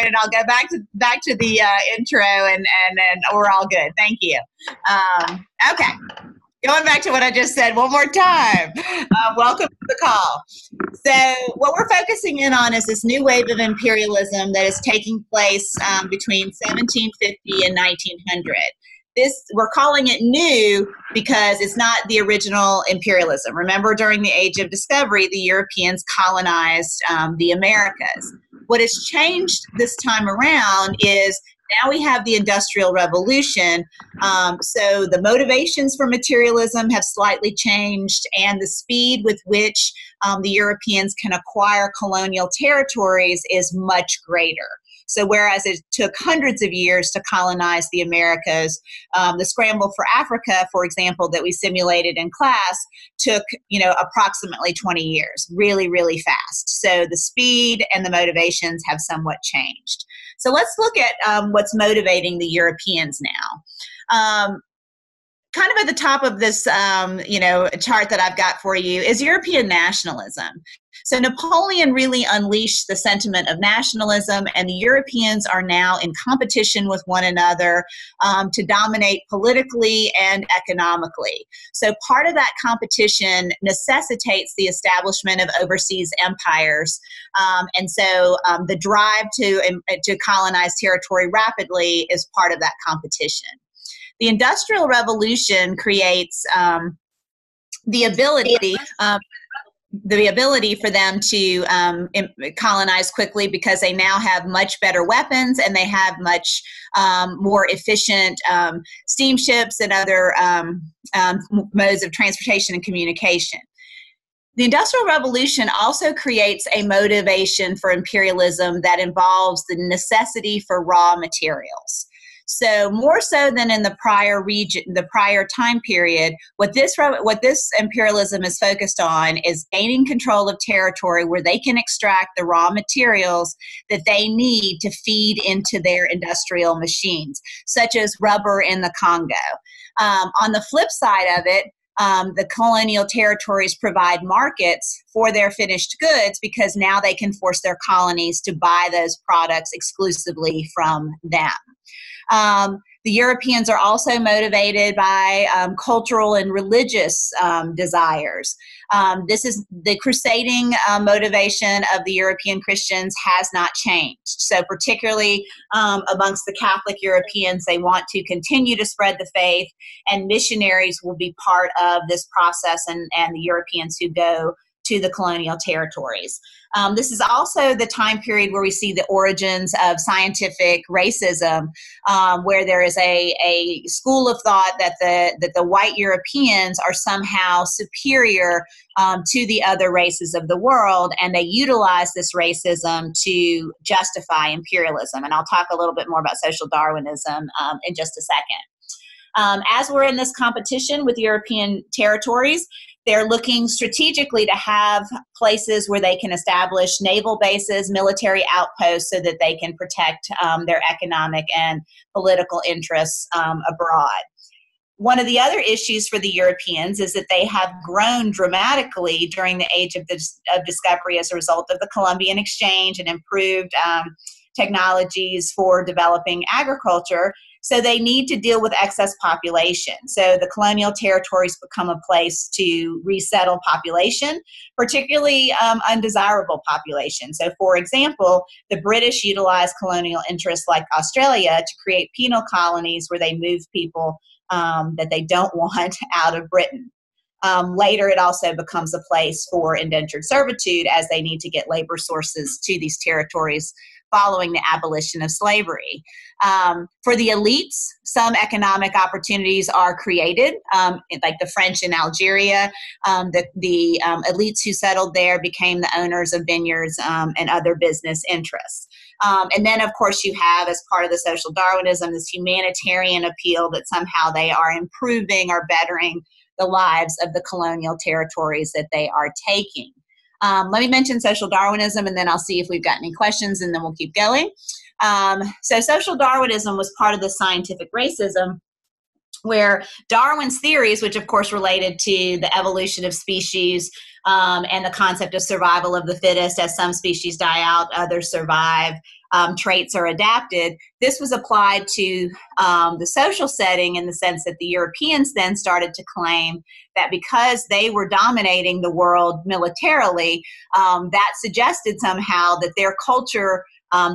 point, and I'll go back to the intro, and we're all good. Thank you. Okay. Going back to what I just said one more time. Welcome to the call. So what we're focusing in on is this new wave of imperialism that is taking place between 1750 and 1900. We're calling it new because it's not the original imperialism. Remember, during the Age of Discovery, the Europeans colonized the Americas. What has changed this time around is now we have the Industrial Revolution, so the motivations for materialism have slightly changed, and the speed with which the Europeans can acquire colonial territories is much greater. So whereas it took hundreds of years to colonize the Americas, the scramble for Africa, for example, that we simulated in class, took approximately 20 years, really, really fast. So the speed and the motivations have somewhat changed. So let's look at what's motivating the Europeans now. Kind of at the top of this, chart that I've got for you is European nationalism. So Napoleon really unleashed the sentiment of nationalism, and the Europeans are now in competition with one another to dominate politically and economically. So part of that competition necessitates the establishment of overseas empires, and so the drive to colonize territory rapidly is part of that competition. The Industrial Revolution creates the ability for them to colonize quickly because they now have much better weapons and they have much more efficient steamships and other modes of transportation and communication. The Industrial Revolution also creates a motivation for imperialism that involves the necessity for raw materials. So more so than in the prior time period, what this imperialism is focused on is gaining control of territory where they can extract the raw materials that they need to feed into their industrial machines, such as rubber in the Congo. On the flip side of it, the colonial territories provide markets for their finished goods because now they can force their colonies to buy those products exclusively from them. The Europeans are also motivated by cultural and religious desires. This is the crusading motivation of the European Christians has not changed. So particularly amongst the Catholic Europeans, they want to continue to spread the faith, and missionaries will be part of this process, and the Europeans who go to the colonial territories. This is also the time period where we see the origins of scientific racism, where there is a school of thought that the white Europeans are somehow superior to the other races of the world, and they utilize this racism to justify imperialism. And I'll talk a little bit more about social Darwinism in just a second. As we're in this competition with European territories, they're looking strategically to have places where they can establish naval bases, military outposts, so that they can protect their economic and political interests abroad. One of the other issues for the Europeans is that they have grown dramatically during the Age of Discovery as a result of the Columbian Exchange and improved technologies for developing agriculture. So they need to deal with excess population. So the colonial territories become a place to resettle population, particularly undesirable population. So for example, the British utilized colonial interests like Australia to create penal colonies where they move people that they don't want out of Britain. Later, it also becomes a place for indentured servitude as they need to get labor sources to these territories following the abolition of slavery. For the elites, some economic opportunities are created, like the French in Algeria. The elites who settled there became the owners of vineyards and other business interests. And then, of course, you have, as part of the social Darwinism, this humanitarian appeal that somehow they are improving or bettering the lives of the colonial territories that they are taking. Let me mention social Darwinism, and then I'll see if we've got any questions, and then we'll keep going. So social Darwinism was part of the scientific racism, where Darwin's theories, which of course related to the evolution of species and the concept of survival of the fittest, as some species die out, others survive, traits are adapted. This was applied to the social setting in the sense that the Europeans then started to claim that because they were dominating the world militarily, that suggested somehow that their culture,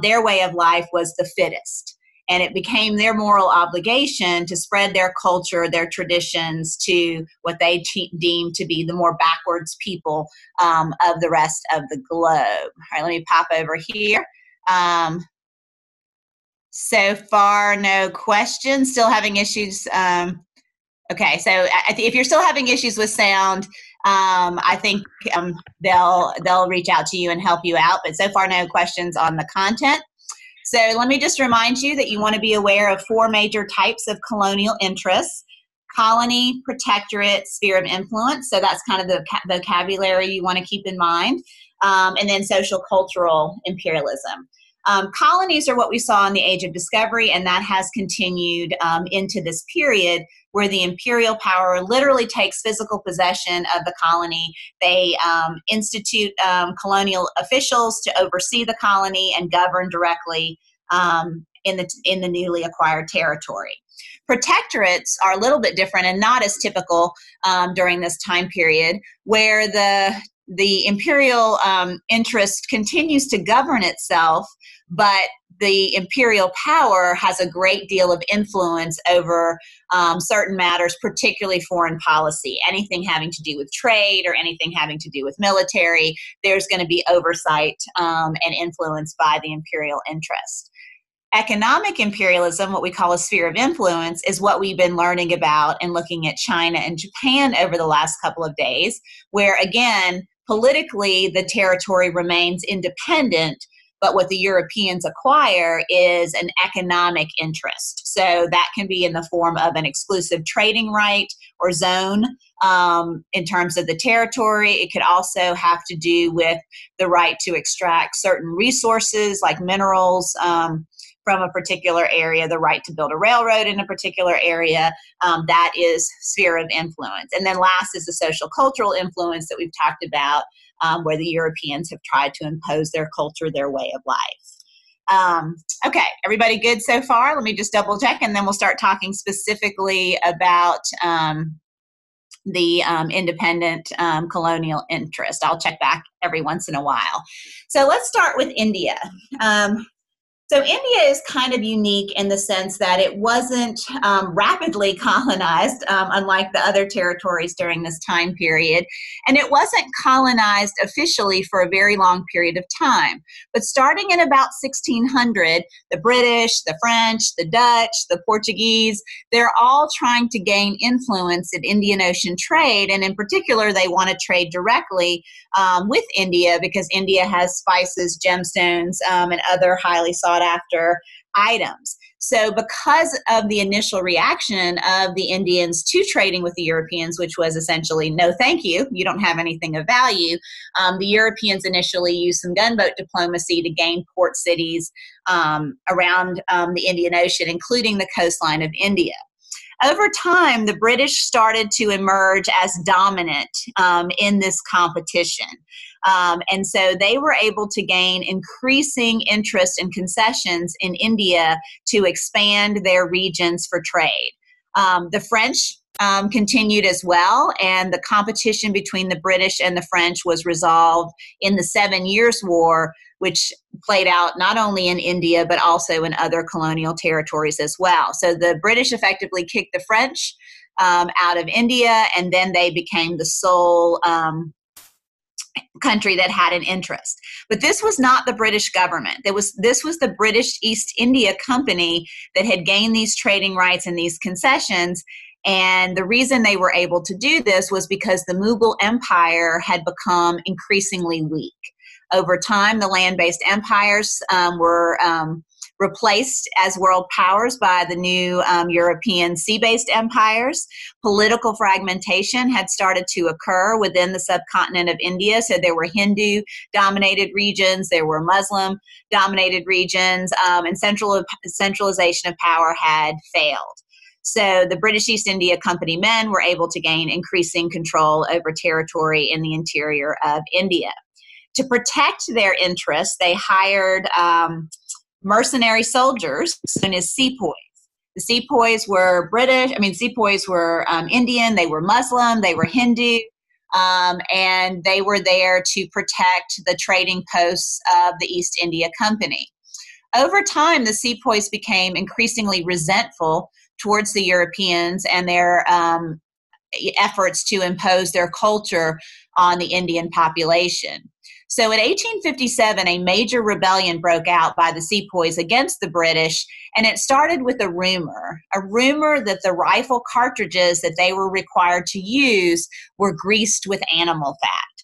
their way of life was the fittest. And it became their moral obligation to spread their culture, their traditions to what they deemed to be the more backwards people of the rest of the globe. All right, let me pop over here. So far, no questions. Still having issues. Okay, so if you're still having issues with sound, I think they'll reach out to you and help you out. But so far, no questions on the content. So let me just remind you that you want to be aware of 4 major types of colonial interests: colony, protectorate, sphere of influence. So that's kind of the vocabulary you want to keep in mind. And then social cultural imperialism. Colonies are what we saw in the Age of Discovery, and that has continued into this period where the imperial power literally takes physical possession of the colony. They institute colonial officials to oversee the colony and govern directly in the newly acquired territory. Protectorates are a little bit different and not as typical during this time period, where the imperial interest continues to govern itself, but the imperial power has a great deal of influence over certain matters, particularly foreign policy. Anything having to do with trade or anything having to do with military, there's going to be oversight and influence by the imperial interest. Economic imperialism, what we call a sphere of influence, is what we've been learning about and looking at China and Japan over the last couple of days, where again, politically, the territory remains independent, but what the Europeans acquire is an economic interest. So that can be in the form of an exclusive trading right or zone in terms of the territory. It could also have to do with the right to extract certain resources like minerals from a particular area, the right to build a railroad in a particular area. That is sphere of influence. And then last is the social cultural influence that we've talked about, where the Europeans have tried to impose their culture, their way of life. Okay, everybody good so far? Let me just double check, and then we'll start talking specifically about the independent colonial interest. I'll check back every once in a while. So let's start with India. So India is kind of unique in the sense that it wasn't rapidly colonized, unlike the other territories during this time period. And it wasn't colonized officially for a very long period of time. But starting in about 1600, the British, the French, the Dutch, the Portuguese, they're all trying to gain influence in Indian Ocean trade. And in particular, they want to trade directly with India because India has spices, gemstones, and other highly sought after items. So because of the initial reaction of the Indians to trading with the Europeans, which was essentially, no thank you, you don't have anything of value, the Europeans initially used some gunboat diplomacy to gain port cities around the Indian Ocean, including the coastline of India. Over time, the British started to emerge as dominant in this competition. And so they were able to gain increasing interest and concessions in India to expand their regions for trade. The French continued as well, and the competition between the British and the French was resolved in the 7 Years' War, which played out not only in India, but also in other colonial territories as well. So the British effectively kicked the French out of India, and then they became the sole country that had an interest. But this was not the British government. This was the British East India Company that had gained these trading rights and these concessions. And the reason they were able to do this was because the Mughal Empire had become increasingly weak. Over time, the land-based empires were replaced as world powers by the new European sea-based empires. Political fragmentation had started to occur within the subcontinent of India. So there were Hindu-dominated regions, there were Muslim-dominated regions, and centralization of power had failed. So the British East India Company men were able to gain increasing control over territory in the interior of India. To protect their interests, they hired mercenary soldiers known as sepoys. The sepoys were sepoys were Indian, they were Muslim, they were Hindu, and they were there to protect the trading posts of the East India Company. Over time, the sepoys became increasingly resentful towards the Europeans and their efforts to impose their culture on the Indian population. So in 1857, a major rebellion broke out by the sepoys against the British, and it started with a rumor that the rifle cartridges that they were required to use were greased with animal fat.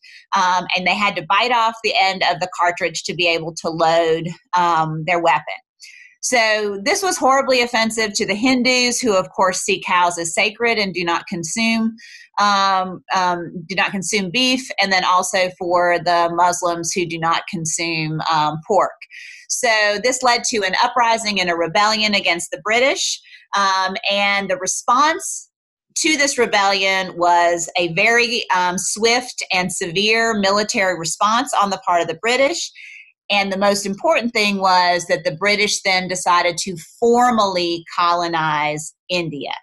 And they had to bite off the end of the cartridge to be able to load their weapon. So this was horribly offensive to the Hindus, who of course see cows as sacred and do not consume beef, and then also for the Muslims who do not consume pork. So this led to an uprising and a rebellion against the British, and the response to this rebellion was a very swift and severe military response on the part of the British. And the most important thing was that the British then decided to formally colonize India.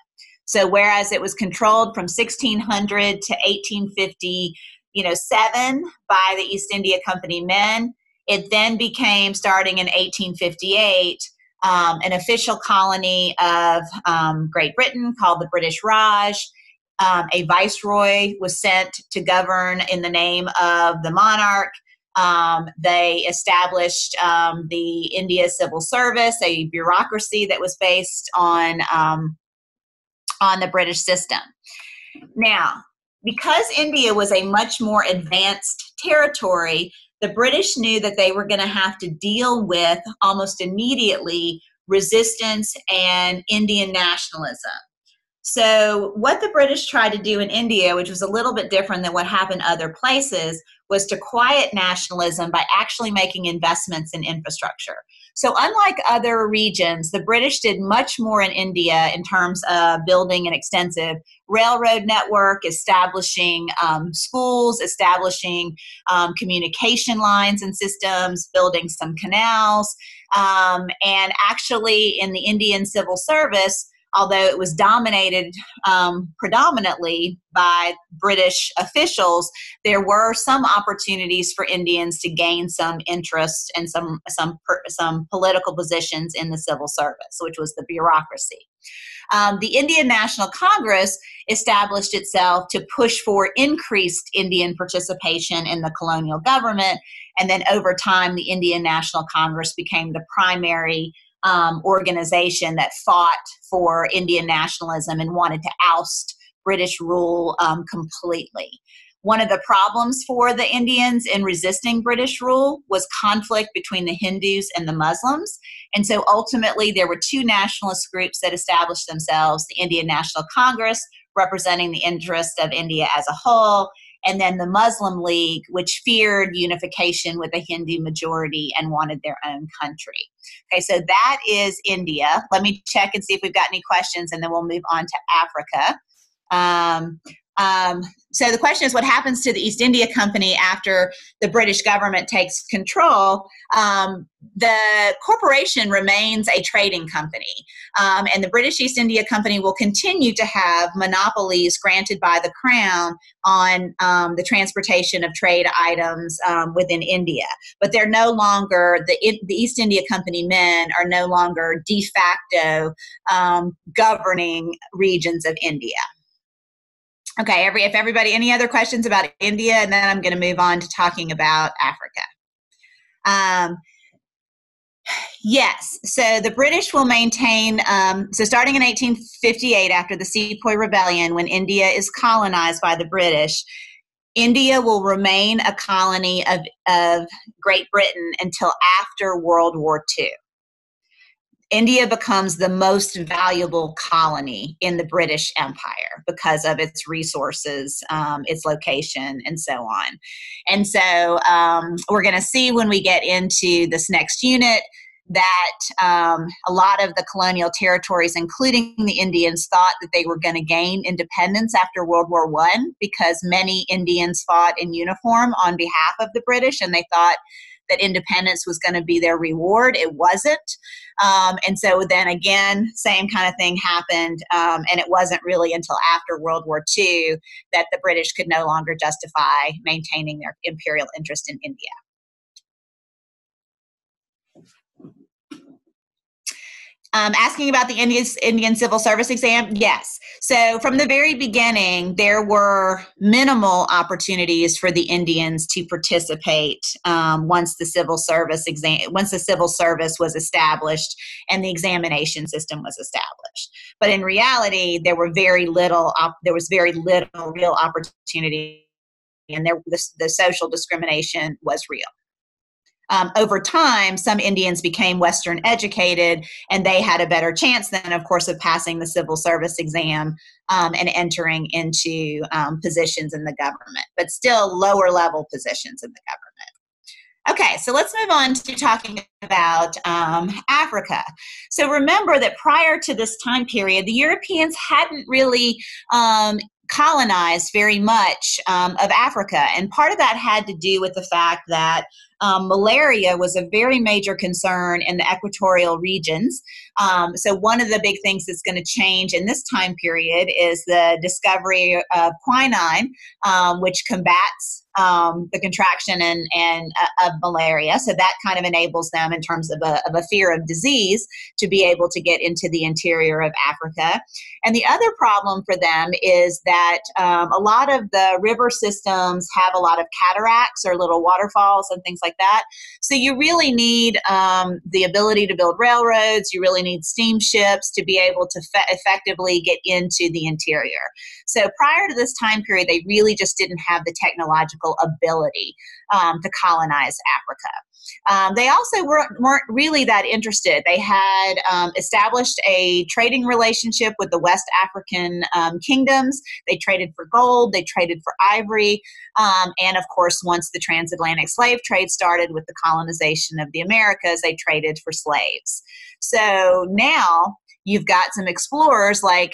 So whereas it was controlled from 1600 to 1857 by the East India Company men, it then became, starting in 1858, an official colony of Great Britain called the British Raj. A viceroy was sent to govern in the name of the monarch. They established the India Civil Service, a bureaucracy that was based on the British system. Now, because India was a much more advanced territory, the British knew that they were going to have to deal with almost immediately resistance and Indian nationalism. So what the British tried to do in India, which was a little bit different than what happened other places, was to quiet nationalism by actually making investments in infrastructure. So unlike other regions, the British did much more in India in terms of building an extensive railroad network, establishing schools, establishing communication lines and systems, building some canals, and actually in the Indian civil service, although it was dominated predominantly by British officials, there were some opportunities for Indians to gain some interest and some political positions in the civil service, which was the bureaucracy. The Indian National Congress established itself to push for increased Indian participation in the colonial government, and then over time, the Indian National Congress became the primary organization that fought for Indian nationalism and wanted to oust British rule completely. One of the problems for the Indians in resisting British rule was conflict between the Hindus and the Muslims. And so ultimately there were two nationalist groups that established themselves, the Indian National Congress, representing the interest of India as a whole, and then the Muslim League, which feared unification with a Hindu majority and wanted their own country. Okay, so that is India. Let me check and see if we've got any questions, and then we'll move on to Africa. So the question is, what happens to the East India Company after the British government takes control? The corporation remains a trading company, and the British East India Company will continue to have monopolies granted by the Crown on the transportation of trade items within India. But they're no longer, the East India Company men are no longer de facto governing regions of India. Okay, if everybody, any other questions about India, and then I'm going to move on to talking about Africa. Yes, so the British will maintain, so starting in 1858 after the Sepoy Rebellion, when India is colonized by the British, India will remain a colony of Great Britain until after World War II. India becomes the most valuable colony in the British Empire because of its resources, its location, and so on. And so we're going to see when we get into this next unit that a lot of the colonial territories, including the Indians, thought that they were going to gain independence after World War I because many Indians fought in uniform on behalf of the British, and they thought that independence was going to be their reward. It wasn't. And so then again, same kind of thing happened. And it wasn't really until after World War II that the British could no longer justify maintaining their imperial interest in India. Asking about the Indian Civil Service exam, yes. So from the very beginning, there were minimal opportunities for the Indians to participate once the Civil Service was established and the examination system was established. But in reality, there was very little real opportunity, and the social discrimination was real. Over time, some Indians became Western educated, and they had a better chance then, of course, of passing the civil service exam and entering into positions in the government, but still lower level positions in the government. Okay, so let's move on to talking about Africa. So remember that prior to this time period, the Europeans hadn't really colonized very much of Africa, and part of that had to do with the fact that malaria was a very major concern in the equatorial regions. So one of the big things that's going to change in this time period is the discovery of quinine, which combats the contraction of malaria. So that kind of enables them, in terms of a fear of disease, to be able to get into the interior of Africa. And the other problem for them is that a lot of the river systems have a lot of cataracts or little waterfalls and things like that. So you really need the ability to build railroads. You really need steamships to be able to effectively get into the interior. So prior to this time period, they really just didn't have the technological ability to colonize Africa. They also weren't really that interested. They had established a trading relationship with the West African kingdoms. They traded for gold, they traded for ivory, and of course, once the transatlantic slave trade started with the colonization of the Americas, they traded for slaves. So now you've got some explorers like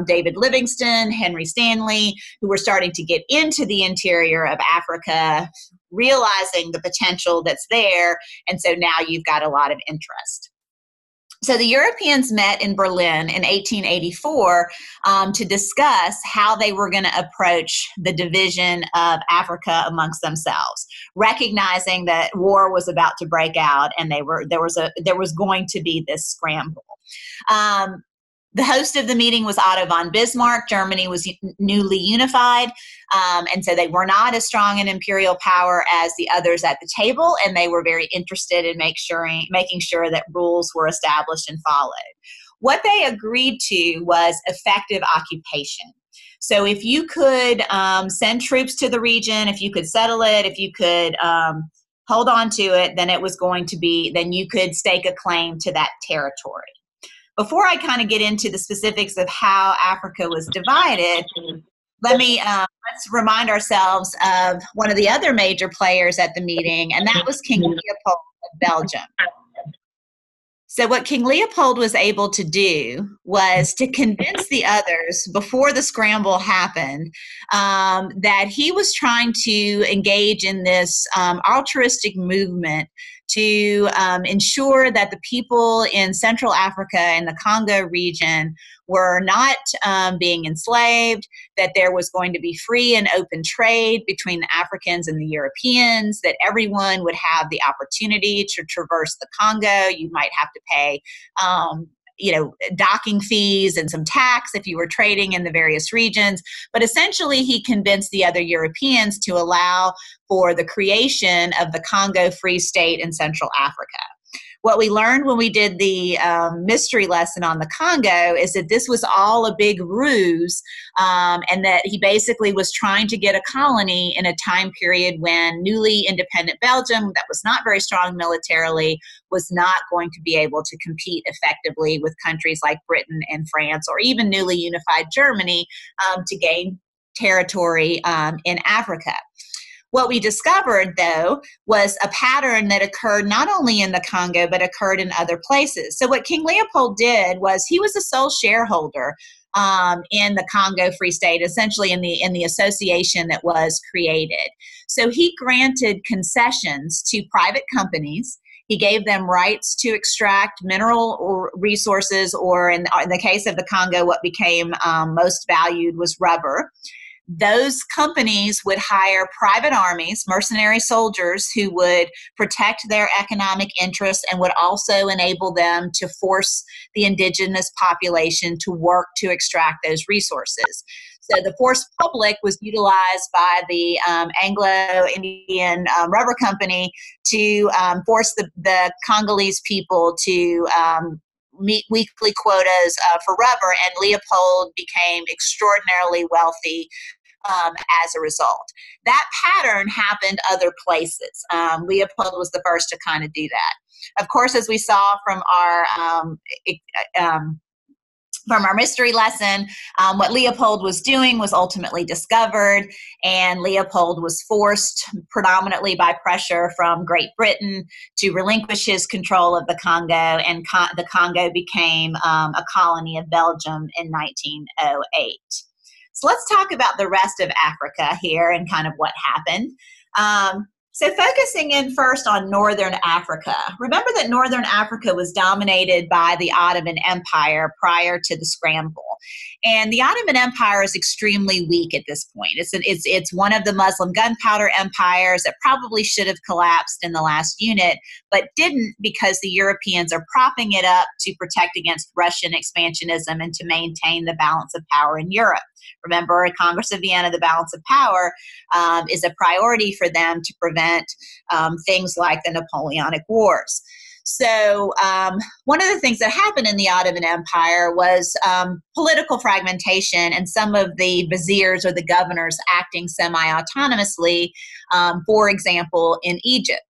David Livingstone, Henry Stanley, who were starting to get into the interior of Africa, realizing the potential that's there. And so now you've got a lot of interest. So the Europeans met in Berlin in 1884 to discuss how they were going to approach the division of Africa amongst themselves, recognizing that war was about to break out and there was going to be this scramble. The host of the meeting was Otto von Bismarck. Germany was newly unified, and so they were not as strong an imperial power as the others at the table, and they were very interested in making sure that rules were established and followed. What they agreed to was effective occupation. So if you could send troops to the region, if you could settle it, if you could hold on to it, then then you could stake a claim to that territory. Before I kind of get into the specifics of how Africa was divided, let's remind ourselves of one of the other major players at the meeting, and that was King Leopold of Belgium. So what King Leopold was able to do was to convince the others before the scramble happened that he was trying to engage in this altruistic movement to ensure that the people in Central Africa and the Congo region were not being enslaved, that there was going to be free and open trade between the Africans and the Europeans, that everyone would have the opportunity to traverse the Congo. You might have to pay docking fees and some tax if you were trading in the various regions. But essentially, he convinced the other Europeans to allow for the creation of the Congo Free State in Central Africa. What we learned when we did the mystery lesson on the Congo is that this was all a big ruse, and that he basically was trying to get a colony in a time period when newly independent Belgium, that was not very strong militarily, was not going to be able to compete effectively with countries like Britain and France, or even newly unified Germany, to gain territory in Africa. What we discovered, though, was a pattern that occurred not only in the Congo, but occurred in other places. So what King Leopold did was he was a sole shareholder in the Congo Free State, essentially in the association that was created. So he granted concessions to private companies. He gave them rights to extract mineral resources, or in the case of the Congo, what became most valued was rubber. Those companies would hire private armies, mercenary soldiers, who would protect their economic interests and would also enable them to force the indigenous population to work to extract those resources. So the force public was utilized by the Anglo-Indian Rubber Company to force the Congolese people to meet weekly quotas for rubber, and Leopold became extraordinarily wealthy as a result. That pattern happened other places. Leopold was the first to kind of do that. Of course, as we saw from our mystery lesson, what Leopold was doing was ultimately discovered, and Leopold was forced, predominantly by pressure from Great Britain, to relinquish his control of the Congo, and the Congo became a colony of Belgium in 1908. So let's talk about the rest of Africa here and kind of what happened. So focusing in first on Northern Africa. Remember that Northern Africa was dominated by the Ottoman Empire prior to the Scramble. And the Ottoman Empire is extremely weak at this point. It's one of the Muslim gunpowder empires that probably should have collapsed in the last unit, but didn't, because the Europeans are propping it up to protect against Russian expansionism and to maintain the balance of power in Europe. Remember, at Congress of Vienna, the balance of power is a priority for them to prevent things like the Napoleonic Wars. So one of the things that happened in the Ottoman Empire was political fragmentation, and some of the viziers or the governors acting semi-autonomously, for example, in Egypt.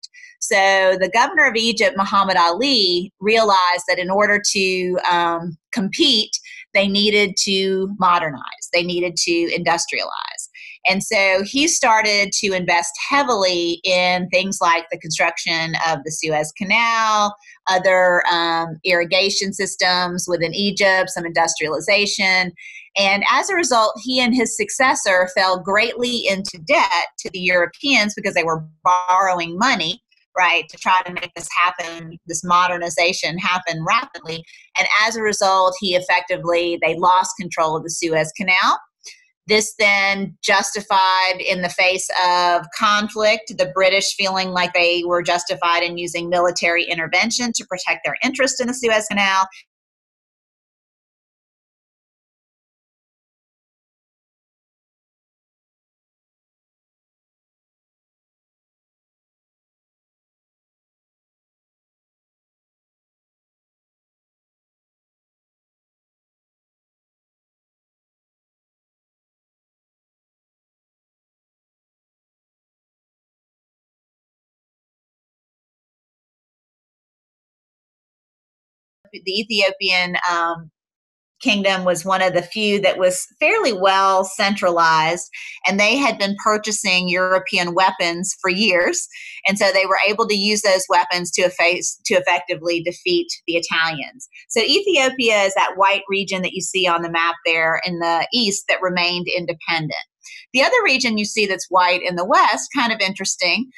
So the governor of Egypt, Muhammad Ali, realized that in order to compete, they needed to modernize. They needed to industrialize. And so he started to invest heavily in things like the construction of the Suez Canal, other irrigation systems within Egypt, some industrialization. And as a result, he and his successor fell greatly into debt to the Europeans because they were borrowing money, right, to try to make this happen, this modernization happen rapidly. And as a result, they lost control of the Suez Canal. This then justified, in the face of conflict, the British feeling like they were justified in using military intervention to protect their interest in the Suez Canal. The Ethiopian kingdom was one of the few that was fairly well centralized, and they had been purchasing European weapons for years, and so they were able to use those weapons to effectively defeat the Italians. So Ethiopia is that white region that you see on the map there in the east that remained independent. The other region you see that's white in the west, kind of interesting,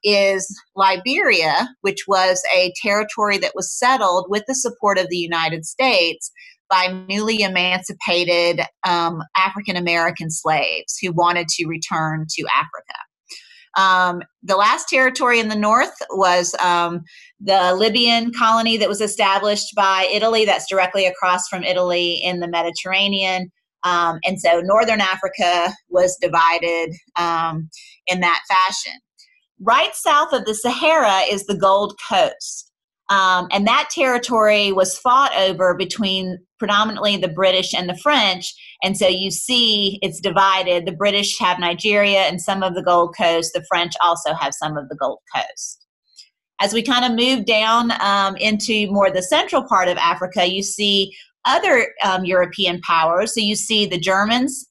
is Liberia, which was a territory that was settled with the support of the United States by newly emancipated African-American slaves who wanted to return to Africa. The last territory in the north was the Libyan colony that was established by Italy. That's directly across from Italy in the Mediterranean. And so Northern Africa was divided in that fashion. Right south of the Sahara is the Gold Coast. And that territory was fought over between predominantly the British and the French. And so you see it's divided. The British have Nigeria and some of the Gold Coast. The French also have some of the Gold Coast. As we kind of move down into more the central part of Africa, you see other European powers. So you see the Germans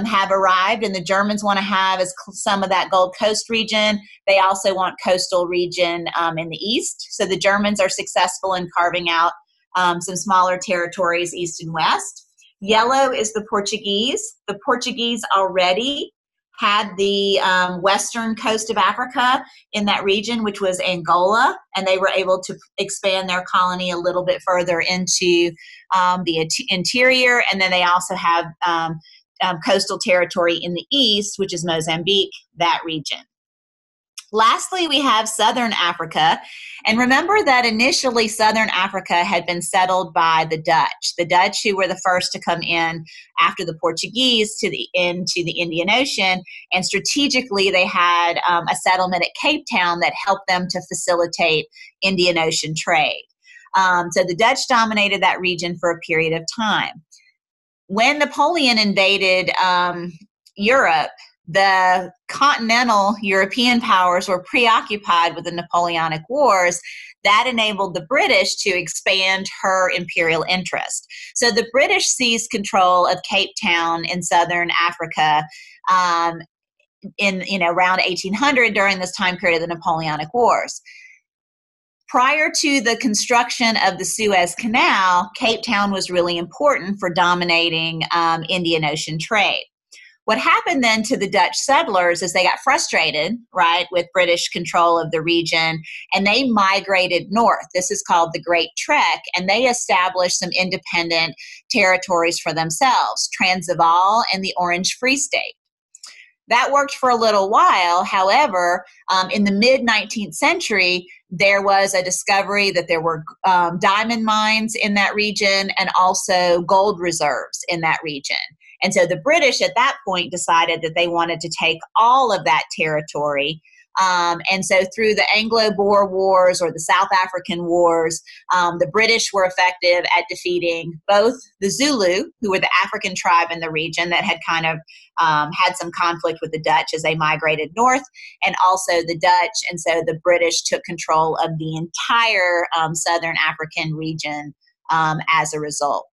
have arrived, and the Germans want to have is some of that Gold Coast region. They also want coastal region in the east. So the Germans are successful in carving out some smaller territories east and west. Yellow is the Portuguese. The Portuguese already had the western coast of Africa in that region, which was Angola, and they were able to expand their colony a little bit further into the interior. And then they also have coastal territory in the east, which is Mozambique, that region. Lastly, we have Southern Africa. And remember that initially Southern Africa had been settled by the Dutch who were the first to come in after the Portuguese into the Indian Ocean. And strategically, they had a settlement at Cape Town that helped them to facilitate Indian Ocean trade. So the Dutch dominated that region for a period of time. When Napoleon invaded Europe, the continental European powers were preoccupied with the Napoleonic Wars. That enabled the British to expand her imperial interest. So the British seized control of Cape Town in southern Africa in around 1800 during this time period of the Napoleonic Wars. Prior to the construction of the Suez Canal, Cape Town was really important for dominating Indian Ocean trade. What happened then to the Dutch settlers is they got frustrated, right, with British control of the region, and they migrated north. This is called the Great Trek, and they established some independent territories for themselves, Transvaal and the Orange Free State. That worked for a little while. However, in the mid-19th century, there was a discovery that there were diamond mines in that region and also gold reserves in that region. And so the British at that point decided that they wanted to take all of that territory. And so through the Anglo-Boer Wars or the South African Wars, the British were effective at defeating both the Zulu, who were the African tribe in the region that had kind of had some conflict with the Dutch as they migrated north, and also the Dutch. And so the British took control of the entire Southern African region as a result.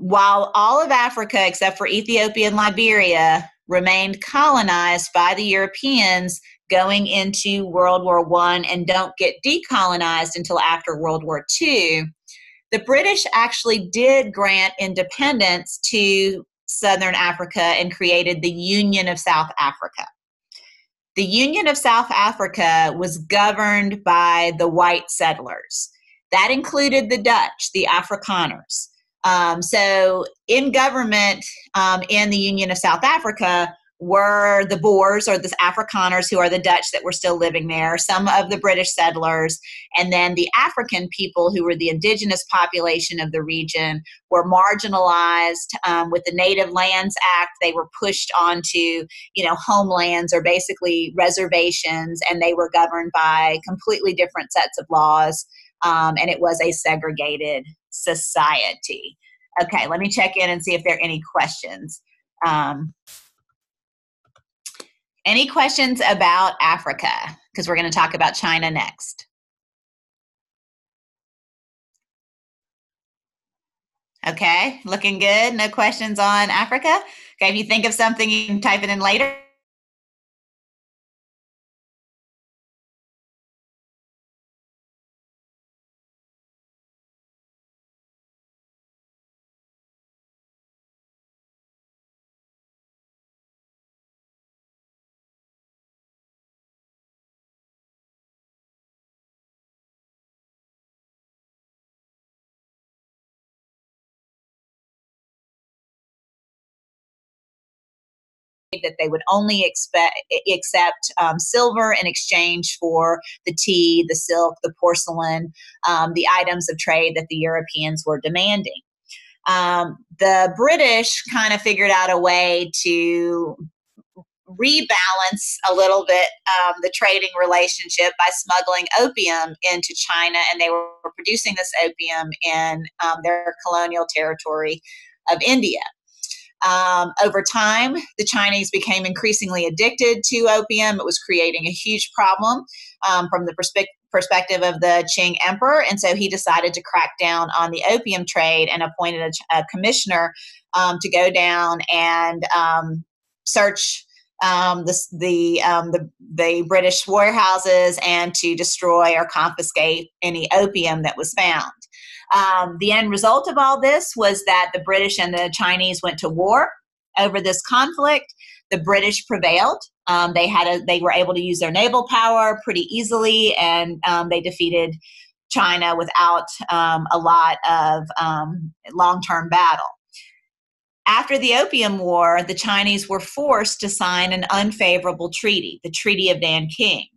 While all of Africa, except for Ethiopia and Liberia, remained colonized by the Europeans going into World War I and don't get decolonized until after World War II, the British actually did grant independence to Southern Africa and created the Union of South Africa. The Union of South Africa was governed by the white settlers. That included the Dutch, the Afrikaners. So in government in the Union of South Africa were the Boers, or the Afrikaners, who are the Dutch that were still living there, some of the British settlers, and then the African people, who were the indigenous population of the region, were marginalized. With the Native Lands Act, they were pushed onto, homelands, or basically reservations, and they were governed by completely different sets of laws, and it was a segregated society. Okay, let me check in and see if there are any questions. Any questions about Africa? Because we're going to talk about China next. Okay, looking good. No questions on Africa? Okay, if you think of something, you can type it in later. That they would only accept silver in exchange for the tea, the silk, the porcelain, the items of trade that the Europeans were demanding. The British kind of figured out a way to rebalance a little bit the trading relationship by smuggling opium into China, and they were producing this opium in their colonial territory of India. Over time, the Chinese became increasingly addicted to opium. It was creating a huge problem from the perspective of the Qing emperor, and so he decided to crack down on the opium trade and appointed a commissioner to go down and search the British warehouses and to destroy or confiscate any opium that was found. The end result of all this was that the British and the Chinese went to war over this conflict. The British prevailed. They were able to use their naval power pretty easily, and they defeated China without a lot of long-term battle. After the Opium War, the Chinese were forced to sign an unfavorable treaty, the Treaty of Nanking.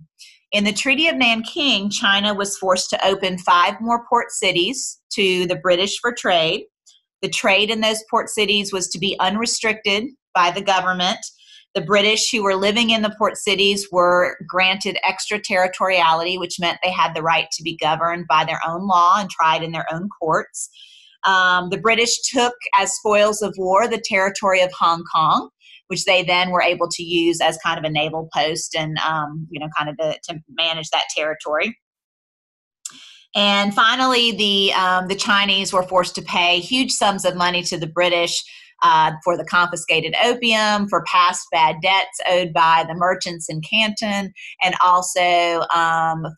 In the Treaty of Nanking, China was forced to open 5 more port cities to the British for trade. The trade in those port cities was to be unrestricted by the government. The British who were living in the port cities were granted extraterritoriality, which meant they had the right to be governed by their own law and tried in their own courts. The British took as spoils of war the territory of Hong Kong, which they then were able to use as kind of a naval post and, kind of to manage that territory. And finally, the Chinese were forced to pay huge sums of money to the British for the confiscated opium, for past bad debts owed by the merchants in Canton, and also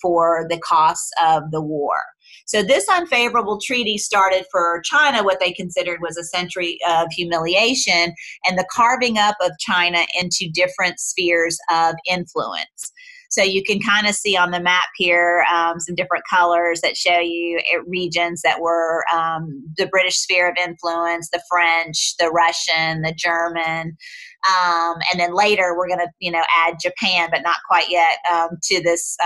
for the costs of the war. So this unfavorable treaty started for China what they considered was a century of humiliation and the carving up of China into different spheres of influence. So you can kind of see on the map here some different colors that show you regions that were the British sphere of influence, the French, the Russian, the German, and then later we're going to add Japan, but not quite yet to this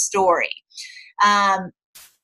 story.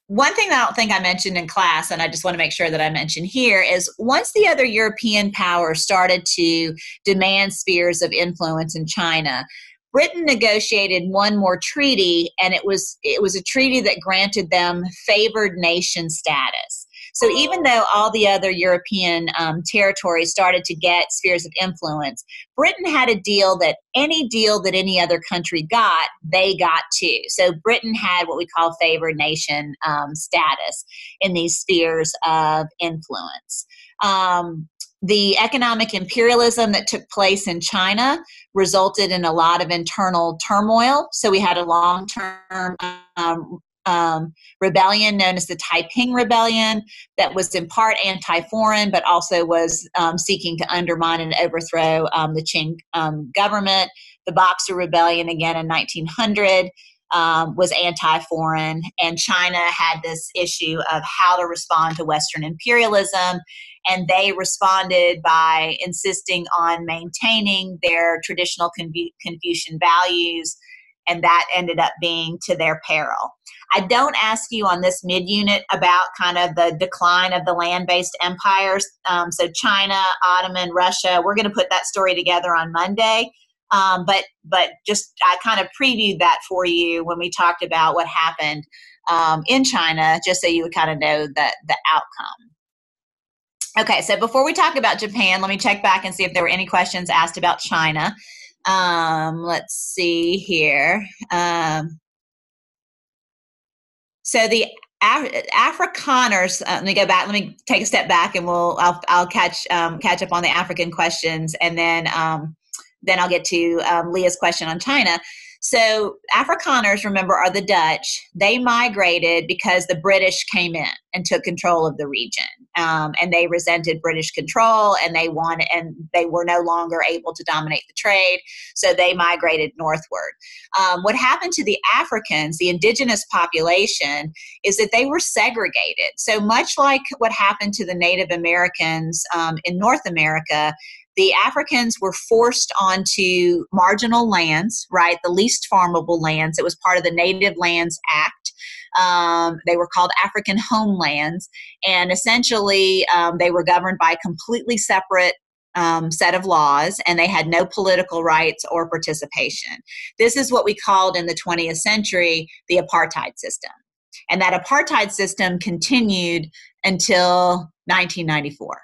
One thing that I don't think I mentioned in class, and I just want to make sure that I mention here, is once the other European powers started to demand spheres of influence in China, Britain negotiated one more treaty, and it was a treaty that granted them favored nation status. So even though all the other European territories started to get spheres of influence, Britain had a deal that any other country got, they got too. So Britain had what we call favored nation status in these spheres of influence. The economic imperialism that took place in China resulted in a lot of internal turmoil. So we had a long-term rebellion known as the Taiping Rebellion that was in part anti-foreign, but also was seeking to undermine and overthrow the Qing government. The Boxer Rebellion, again in 1900, was anti-foreign, and China had this issue of how to respond to Western imperialism, and they responded by insisting on maintaining their traditional Confucian values, and that ended up being to their peril. I don't ask you on this mid-unit about kind of the decline of the land-based empires. So China, Ottoman, Russia, we're going to put that story together on Monday. But just I kind of previewed that for you when we talked about what happened in China, just so you would kind of know the outcome. Okay, so before we talk about Japan, let me check back and see if there were any questions asked about China. Let's see here. So the Afrikaners. Let me go back. Let me take a step back, and I'll catch up on the African questions, and then I'll get to Leah's question on China. So Afrikaners, remember, are the Dutch. They migrated because the British came in and took control of the region, and they resented British control, and they were no longer able to dominate the trade, so they migrated northward. What happened to the Africans, the indigenous population, is that they were segregated. So much like what happened to the Native Americans in North America, the Africans were forced onto marginal lands, right, the least farmable lands. It was part of the Native Lands Act. They were called African homelands, and essentially they were governed by a completely separate set of laws, and they had no political rights or participation. This is what we called in the 20th century the apartheid system. And that apartheid system continued until 1994.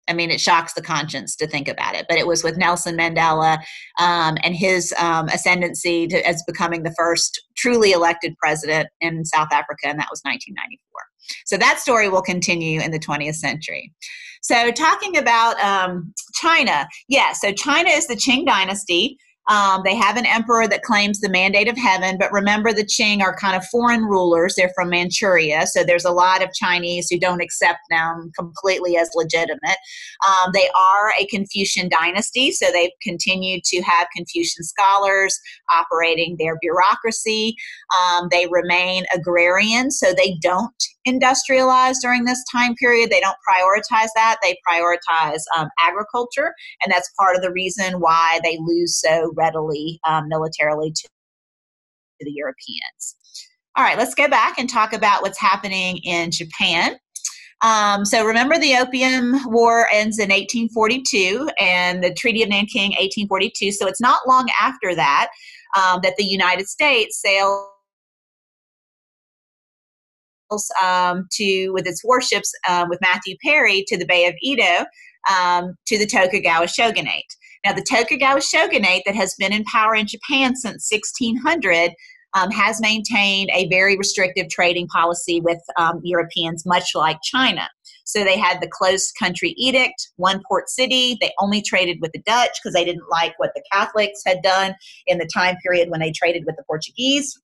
I mean, it shocks the conscience to think about it, but it was with Nelson Mandela and his ascendancy as becoming the first truly elected president in South Africa, and that was 1994. So that story will continue in the 20th century. So talking about China, so China is the Qing dynasty. They have an emperor that claims the mandate of heaven, but remember the Qing are kind of foreign rulers. They're from Manchuria, so there's a lot of Chinese who don't accept them completely as legitimate. They are a Confucian dynasty, so they've continued to have Confucian scholars operating their bureaucracy. They remain agrarian, so they don't industrialize during this time period. They don't prioritize that. They prioritize agriculture, and that's part of the reason why they lose so readily militarily to the Europeans. All right, let's go back and talk about what's happening in Japan. So remember, the Opium War ends in 1842 and the Treaty of Nanking, 1842. So it's not long after that that the United States sailed with its warships with Matthew Perry to the Bay of Edo to the Tokugawa shogunate. Now, the Tokugawa shogunate that has been in power in Japan since 1600 has maintained a very restrictive trading policy with Europeans, much like China. So they had the closed country edict, one port city. They only traded with the Dutch because they didn't like what the Catholics had done in the time period when they traded with the Portuguese.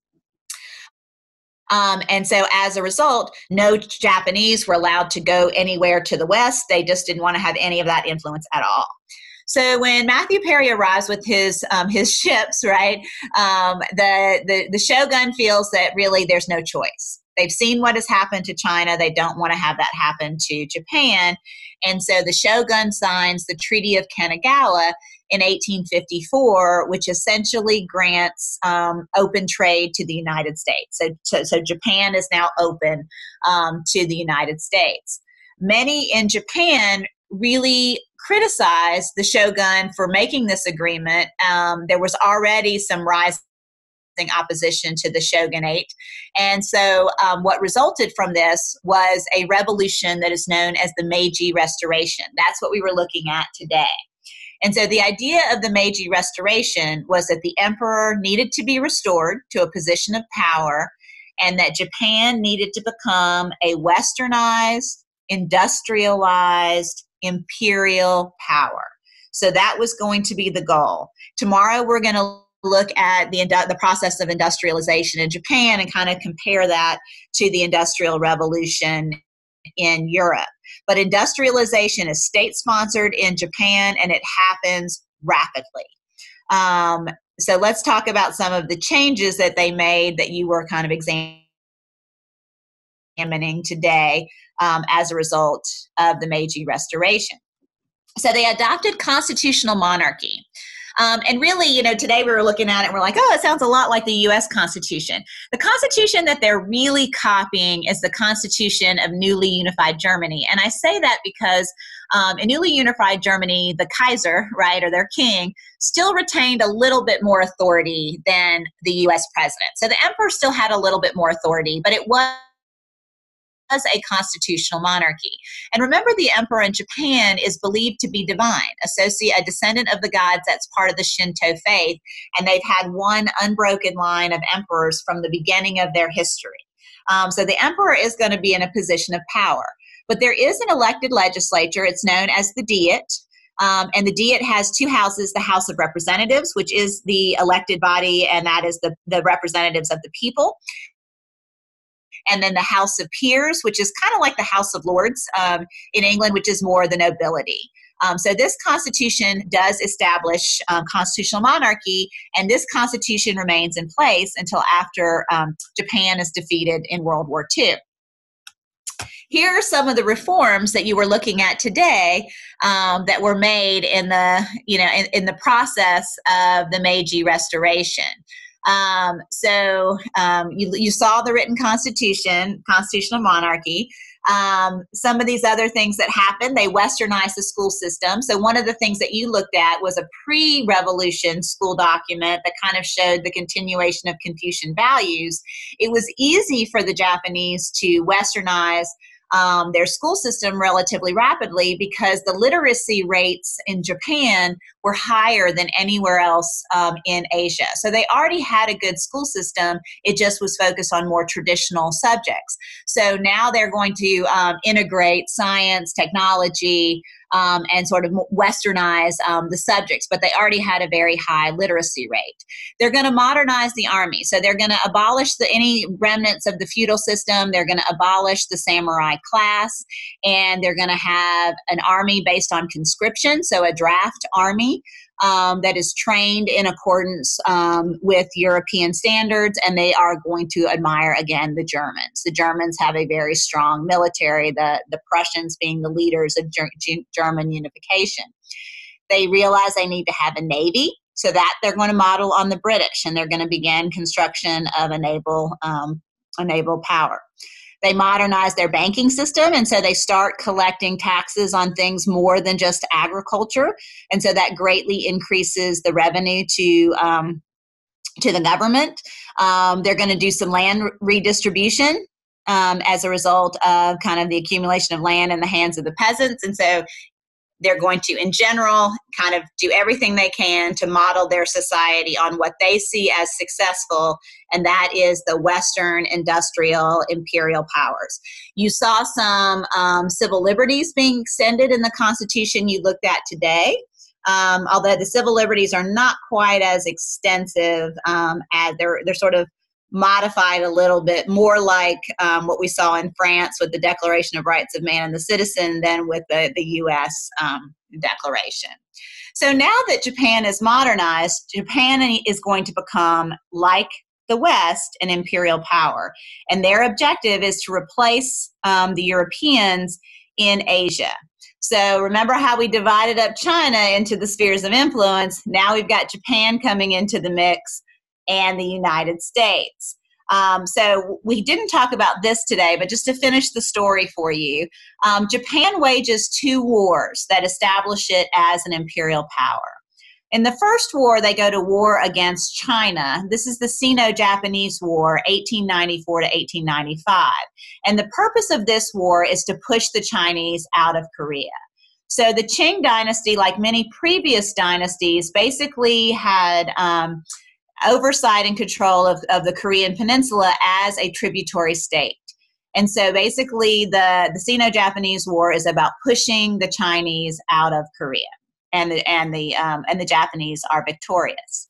And so as a result, no Japanese were allowed to go anywhere to the west. They just didn't want to have any of that influence at all. So when Matthew Perry arrives with his ships, right, the shogun feels that really there's no choice. They've seen what has happened to China. They don't want to have that happen to Japan. And so the shogun signs the Treaty of Kanagawa in 1854, which essentially grants open trade to the United States. So Japan is now open to the United States. Many in Japan really criticized the shogun for making this agreement. There was already some rising opposition to the shogunate. And so what resulted from this was a revolution that is known as the Meiji Restoration. That's what we were looking at today. And so the idea of the Meiji Restoration was that the emperor needed to be restored to a position of power, and that Japan needed to become a westernized, industrialized, imperial power. So that was going to be the goal. Tomorrow we're going to look at the process of industrialization in Japan and kind of compare that to the Industrial Revolution in Europe. But industrialization is state-sponsored in Japan, and it happens rapidly. So let's talk about some of the changes that they made that you were kind of examining today as a result of the Meiji Restoration. So they adopted constitutional monarchy. And really, today we were looking at it and we're like, oh, it sounds a lot like the U.S. Constitution. The Constitution that they're really copying is the Constitution of newly unified Germany. And I say that because in newly unified Germany, the Kaiser, right, or their king, still retained a little bit more authority than the U.S. president. So the emperor still had a little bit more authority, but it was a constitutional monarchy. And remember, the emperor in Japan is believed to be divine, a descendant of the gods. That's part of the Shinto faith. And they've had one unbroken line of emperors from the beginning of their history. So the emperor is going to be in a position of power. But there is an elected legislature. It's known as the Diet. And the Diet has two houses, the House of Representatives, which is the elected body, and that is the representatives of the people. And then the House of Peers, which is kind of like the House of Lords in England, which is more the nobility. So this constitution does establish constitutional monarchy, and this constitution remains in place until after Japan is defeated in World War II. Here are some of the reforms that you were looking at today that were made in the process of the Meiji Restoration. You saw the written constitution, constitutional monarchy. Some of these other things that happened, they westernized the school system. So one of the things that you looked at was a pre-revolution school document that kind of showed the continuation of Confucian values. It was easy for the Japanese to westernize their school system relatively rapidly because the literacy rates in Japan were higher than anywhere else in Asia. So they already had a good school system. It just was focused on more traditional subjects. So now they're going to integrate science, technology, and sort of westernize the subjects, but they already had a very high literacy rate. They're going to modernize the army. So they're going to abolish any remnants of the feudal system. They're going to abolish the samurai class, and they're going to have an army based on conscription, so a draft army that is trained in accordance with European standards, and they are going to admire, again, the Germans. The Germans have a very strong military, the Prussians being the leaders of German unification. They realize they need to have a navy, so that they're going to model on the British, and they're going to begin construction of a naval power. They modernize their banking system, and so they start collecting taxes on things more than just agriculture, and so that greatly increases the revenue to the government. They're going to do some land redistribution as a result of kind of the accumulation of land in the hands of the peasants, and so they're going to, in general, kind of do everything they can to model their society on what they see as successful, and that is the Western industrial imperial powers. You saw some civil liberties being extended in the Constitution you looked at today, although the civil liberties are not quite as extensive as they're sort of modified a little bit more like what we saw in France with the Declaration of Rights of Man and the Citizen than with the U.S. Declaration. So now that Japan is modernized, Japan is going to become, like the West, an imperial power. And their objective is to replace the Europeans in Asia. So remember how we divided up China into the spheres of influence? Now we've got Japan coming into the mix, and the United States. So we didn't talk about this today, but just to finish the story for you, Japan wages two wars that establish it as an imperial power. In the first war, they go to war against China. This is the Sino-Japanese War, 1894 to 1895. And the purpose of this war is to push the Chinese out of Korea. So the Qing dynasty, like many previous dynasties, basically had oversight and control of the Korean Peninsula as a tributary state. And so basically the Sino-Japanese War is about pushing the Chinese out of Korea, and the Japanese are victorious.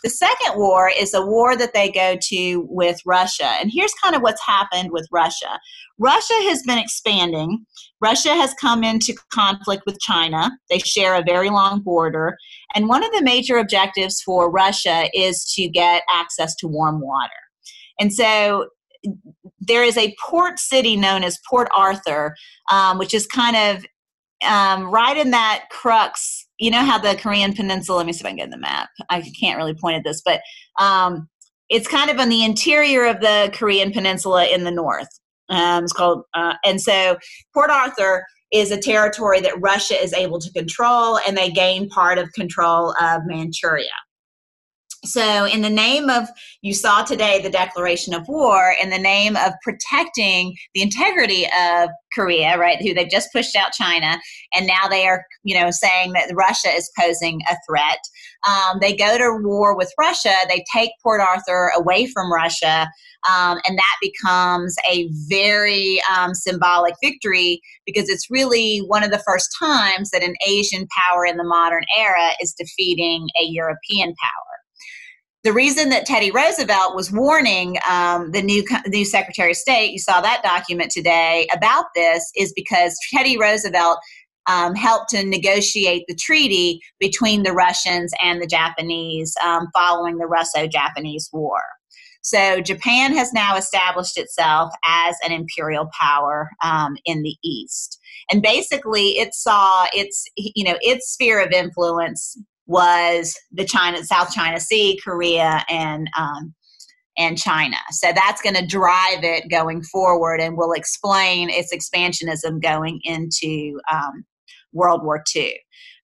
The second war is a war that they go to with Russia. And here's kind of what's happened with Russia. Russia has been expanding. Russia has come into conflict with China. They share a very long border. And one of the major objectives for Russia is to get access to warm water. And so there is a port city known as Port Arthur, which is kind of right in that crux. You know how the Korean Peninsula, let me see if I can get the map. I can't really point at this, but it's kind of on the interior of the Korean Peninsula in the north. It's called, and so Port Arthur is a territory that Russia is able to control, and they gain part of control of Manchuria. So in the name of, you saw today the declaration of war, in the name of protecting the integrity of Korea, right, who they've just pushed out China, and now they are, saying that Russia is posing a threat. They go to war with Russia. They take Port Arthur away from Russia, and that becomes a very symbolic victory, because it's really one of the first times that an Asian power in the modern era is defeating a European power. The reason that Teddy Roosevelt was warning the new Secretary of State, you saw that document today, about this, is because Teddy Roosevelt helped to negotiate the treaty between the Russians and the Japanese following the Russo-Japanese War. So Japan has now established itself as an imperial power in the East. And basically it saw its sphere of influence was the South China Sea, Korea, and China. So that's going to drive it going forward, and will explain its expansionism going into World War II.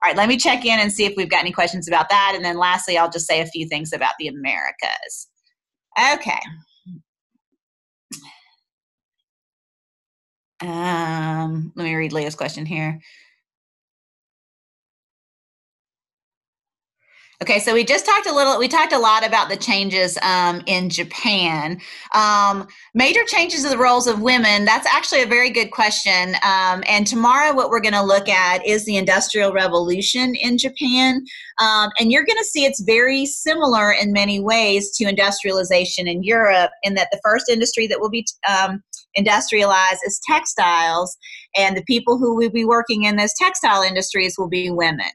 All right, let me check in and see if we've got any questions about that. And then lastly, I'll just say a few things about the Americas. Okay. Let me read Leah's question here. Okay, so we talked a lot about the changes in Japan. Major changes in the roles of women, that's actually a very good question. And tomorrow what we're going to look at is the Industrial Revolution in Japan. And you're going to see it's very similar in many ways to industrialization in Europe, in that the first industry that will be industrialized is textiles, and the people who will be working in those textile industries will be women.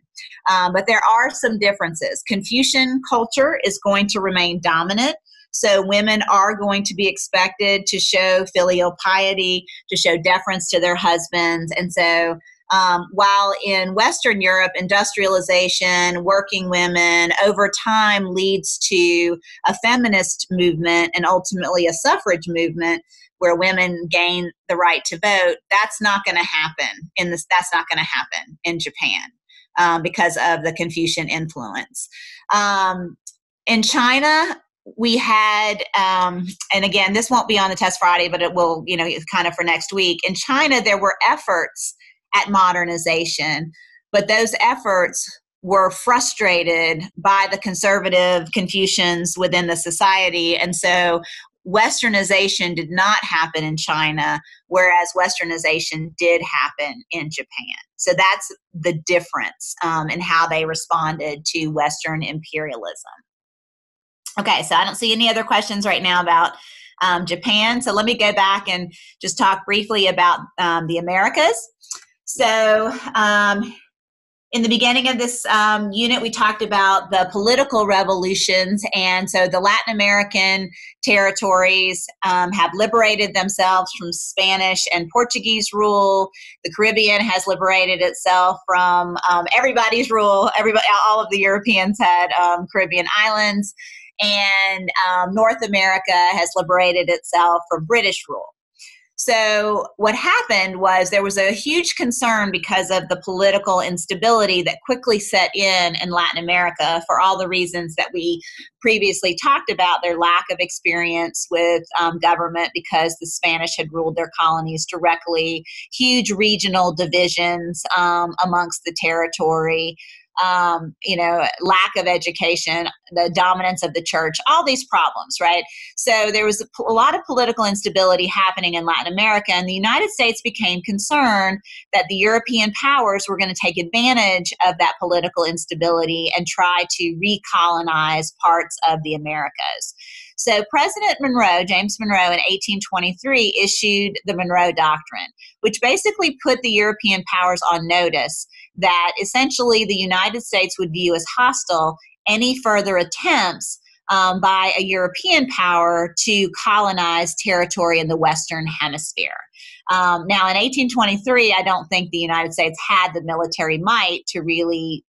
But there are some differences. Confucian culture is going to remain dominant. So women are going to be expected to show filial piety, to show deference to their husbands. And so while in Western Europe, industrialization, working women over time leads to a feminist movement and ultimately a suffrage movement where women gain the right to vote, that's not going to happen in Japan. Because of the Confucian influence. In China, we had, and again, this won't be on the test Friday, but it will, kind of for next week. In China, there were efforts at modernization, but those efforts were frustrated by the conservative Confucians within the society. And so Westernization did not happen in China, whereas Westernization did happen in Japan. So that's the difference in how they responded to Western imperialism. Okay, so I don't see any other questions right now about Japan. So let me go back and just talk briefly about the Americas. So in the beginning of this unit, we talked about the political revolutions. And so the Latin American territories have liberated themselves from Spanish and Portuguese rule. The Caribbean has liberated itself from everybody's rule. All of the Europeans had Caribbean islands. And North America has liberated itself from British rule. So what happened was there was a huge concern because of the political instability that quickly set in Latin America for all the reasons that we previously talked about, their lack of experience with government because the Spanish had ruled their colonies directly, huge regional divisions amongst the territory, lack of education, the dominance of the church, all these problems, right? So there was a lot of political instability happening in Latin America, and the United States became concerned that the European powers were going to take advantage of that political instability and try to recolonize parts of the Americas. So President Monroe, James Monroe, in 1823 issued the Monroe Doctrine, which basically put the European powers on notice that essentially the United States would view as hostile any further attempts by a European power to colonize territory in the Western Hemisphere. Now, in 1823, I don't think the United States had the military might to really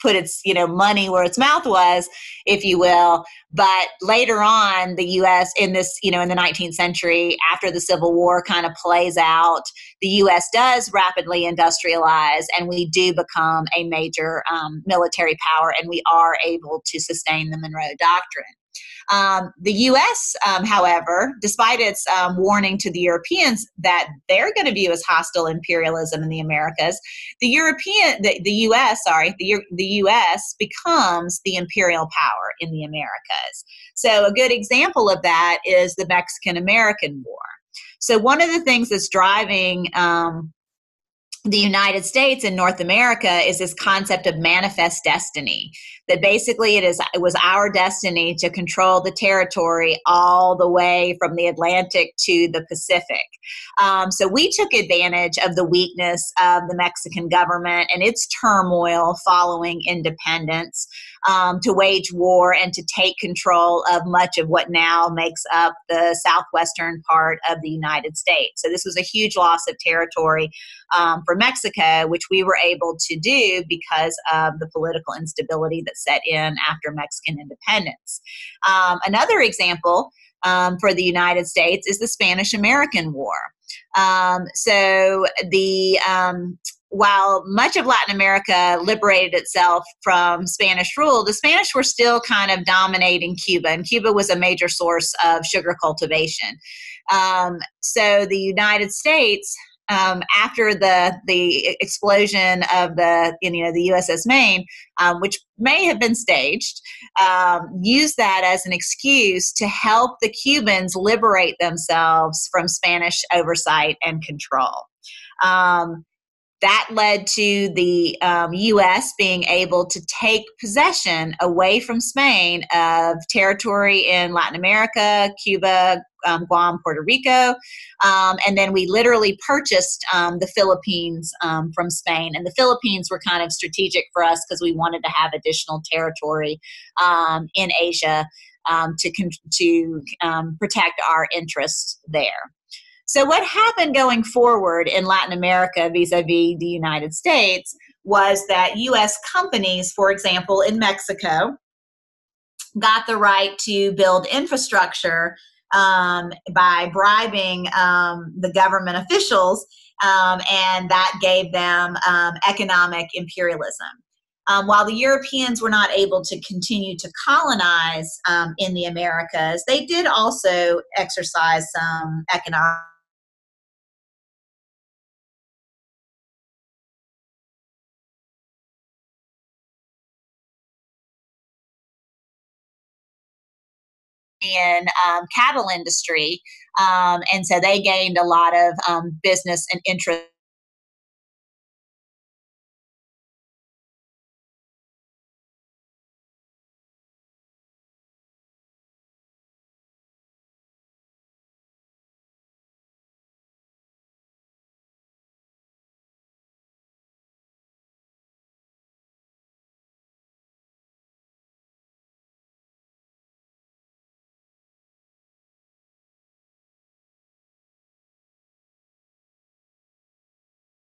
put its money where its mouth was, if you will. But later on, the U.S. in the 19th century, after the Civil War kind of plays out, the U.S. does rapidly industrialize, and we do become a major military power, and we are able to sustain the Monroe Doctrine. The U.S., however, despite its warning to the Europeans that they're going to view as hostile imperialism in the Americas, the U.S. becomes the imperial power in the Americas. So a good example of that is the Mexican-American War. So one of the things that's driving the United States and North America is this concept of manifest destiny, that basically it was our destiny to control the territory all the way from the Atlantic to the Pacific. So we took advantage of the weakness of the Mexican government and its turmoil following independence to wage war and to take control of much of what now makes up the southwestern part of the United States. So this was a huge loss of territory for Mexico, which we were able to do because of the political instability that set in after Mexican independence. Another example for the United States is the Spanish-American War. While much of Latin America liberated itself from Spanish rule, the Spanish were still kind of dominating Cuba, and Cuba was a major source of sugar cultivation. So the United States after the explosion of the USS Maine, which may have been staged, used that as an excuse to help the Cubans liberate themselves from Spanish oversight and control. That led to the U.S. being able to take possession away from Spain of territory in Latin America, Cuba, Guam, Puerto Rico, and then we literally purchased the Philippines from Spain. And the Philippines were kind of strategic for us because we wanted to have additional territory in Asia to protect our interests there. So what happened going forward in Latin America vis-a-vis the United States was that U.S. companies, for example, in Mexico, got the right to build infrastructure by bribing the government officials, and that gave them economic imperialism. While the Europeans were not able to continue to colonize in the Americas, they did also exercise some economic cattle industry, and so they gained a lot of business and interest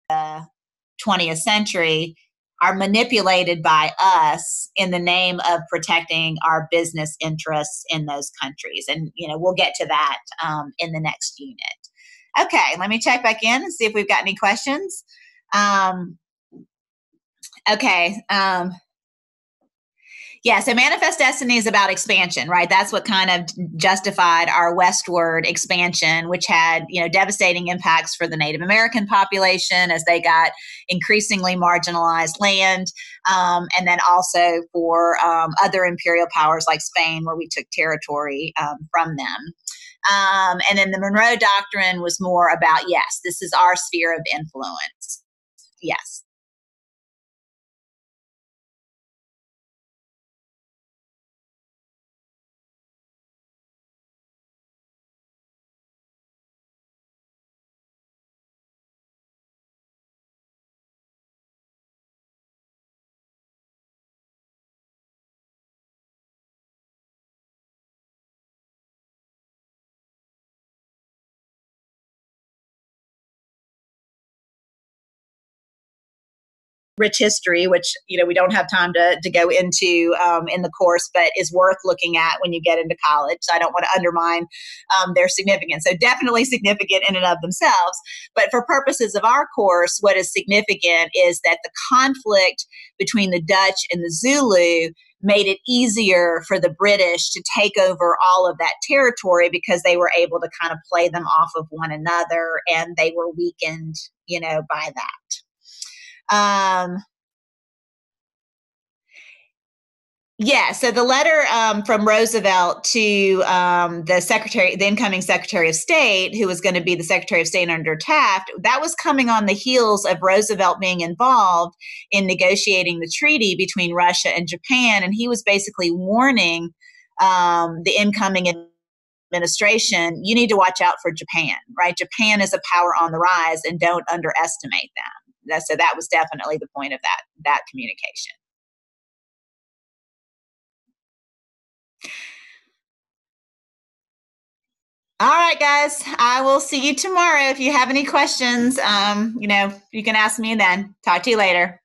the 20th century are manipulated by us in the name of protecting our business interests in those countries. And, we'll get to that in the next unit. Okay, let me check back in and see if we've got any questions. Okay. Yeah, so Manifest Destiny is about expansion, right? That's what kind of justified our westward expansion, which had, devastating impacts for the Native American population as they got increasingly marginalized land, and then also for other imperial powers like Spain, where we took territory from them. And then the Monroe Doctrine was more about, yes, this is our sphere of influence. Yes. Rich history, which we don't have time to go into in the course, but is worth looking at when you get into college. So I don't want to undermine their significance. So definitely significant in and of themselves. But for purposes of our course, what is significant is that the conflict between the Dutch and the Zulu made it easier for the British to take over all of that territory because they were able to kind of play them off of one another, and they were weakened, by that. Yeah, so the letter from Roosevelt to the incoming Secretary of State, who was going to be the Secretary of State under Taft, that was coming on the heels of Roosevelt being involved in negotiating the treaty between Russia and Japan, and he was basically warning the incoming administration, you need to watch out for Japan, right? Japan is a power on the rise, and don't underestimate them. So that was definitely the point of that communication. All right, guys. I will see you tomorrow. If you have any questions, you can ask me then. Talk to you later.